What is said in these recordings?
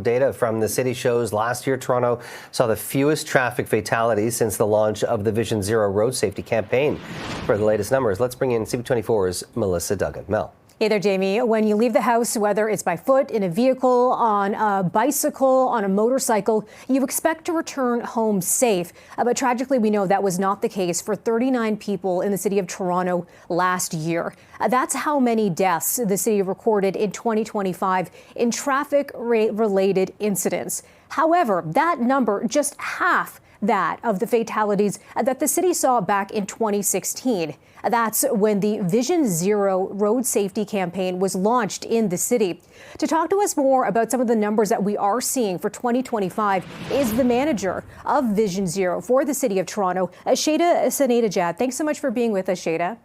Data from the city shows last year Toronto saw the fewest traffic fatalities since the launch of the Vision Zero road safety campaign. For the latest numbers, let's bring in CB24's Melissa Duggan. Mel. Hey there, Jamie. When you leave the house, whether it's by foot, in a vehicle, on a bicycle, on a motorcycle, you expect to return home safe. But tragically, we know that was not the case for 39 people in the city of Toronto last year. That's how many deaths the city recorded in 2025 in traffic-related incidents. However, that number, just half that of the fatalities that the city saw back in 2016. That's when the Vision Zero road safety campaign was launched in the city. To talk to us more about some of the numbers that we are seeing for 2025 is the manager of Vision Zero for the city of Toronto, Sheyda Saneinejad. Thanks so much for being with us, Sheyda.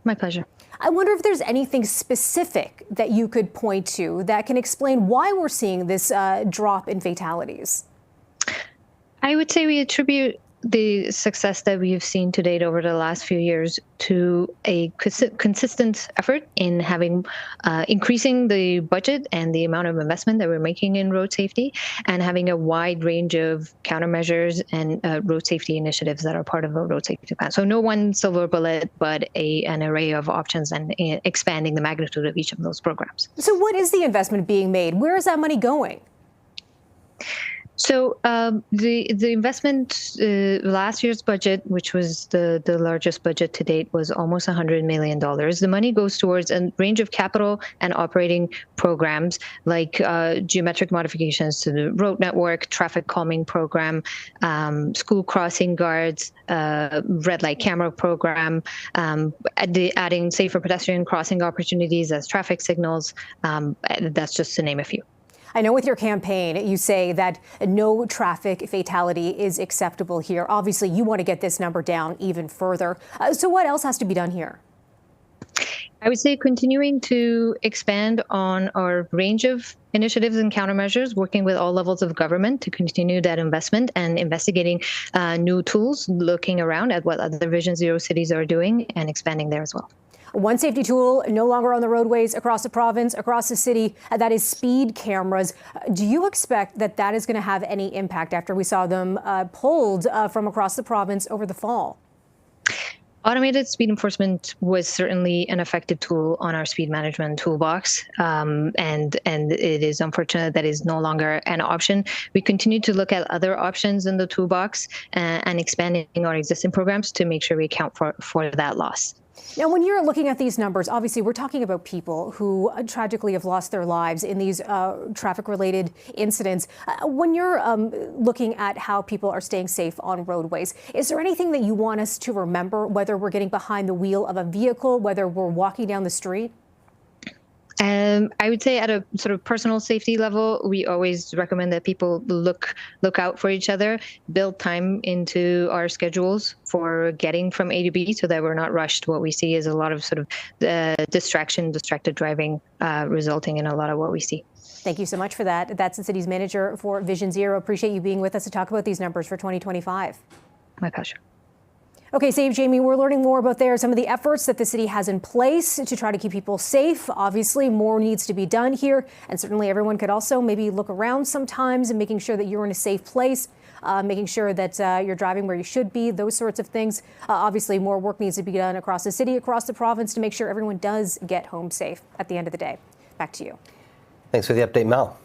My pleasure. I wonder if there's anything specific that you could point to that can explain why we're seeing this drop in fatalities. I would say we attribute the success that we've seen to date over the last few years to a consistent effort in having increasing the budget and the amount of investment that we're making in road safety, and having a wide range of countermeasures and road safety initiatives that are part of a road safety plan. So no one silver bullet, but an array of options, and expanding the magnitude of each of those programs. So what is the investment being made? Where is that money going? So the investment, last year's budget, which was the largest budget to date, was almost $100 million. The money goes towards a range of capital and operating programs like geometric modifications to the road network, traffic calming program, school crossing guards, red light camera program, adding safer pedestrian crossing opportunities as traffic signals. That's just to name a few. I know with your campaign, you say that no traffic fatality is acceptable here. Obviously, you want to get this number down even further. So what else has to be done here? I would say continuing to expand on our range of initiatives and countermeasures, working with all levels of government to continue that investment, and investigating new tools, looking around at what other Vision Zero cities are doing and expanding there as well. One safety tool no longer on the roadways across the province, across the city, that is speed cameras. Do you expect that that is going to have any impact after we saw them pulled from across the province over the fall? Automated speed enforcement was certainly an effective tool on our speed management toolbox, and it is unfortunate that is no longer an option. We continue to look at other options in the toolbox and expanding our existing programs to make sure we account for that loss. Now, when you're looking at these numbers, obviously we're talking about people who tragically have lost their lives in these traffic-related incidents. When you're looking at how people are staying safe on roadways, is there anything that you want us to remember, whether we're getting behind the wheel of a vehicle, whether we're walking down the street? I would say at a sort of personal safety level, we always recommend that people look out for each other, build time into our schedules for getting from A to B so that we're not rushed. What we see is a lot of sort of distracted driving, resulting in a lot of what we see. Thank you so much for that. That's the city's manager for Vision Zero. Appreciate you being with us to talk about these numbers for 2025. My pleasure. Okay, Save Jamie, we're learning more about some of the efforts that the city has in place to try to keep people safe. Obviously, more needs to be done here. And certainly everyone could also maybe look around sometimes and making sure that you're in a safe place, making sure that you're driving where you should be, those sorts of things. Obviously, more work needs to be done across the city, across the province to make sure everyone does get home safe at the end of the day. Back to you. Thanks for the update, Mel.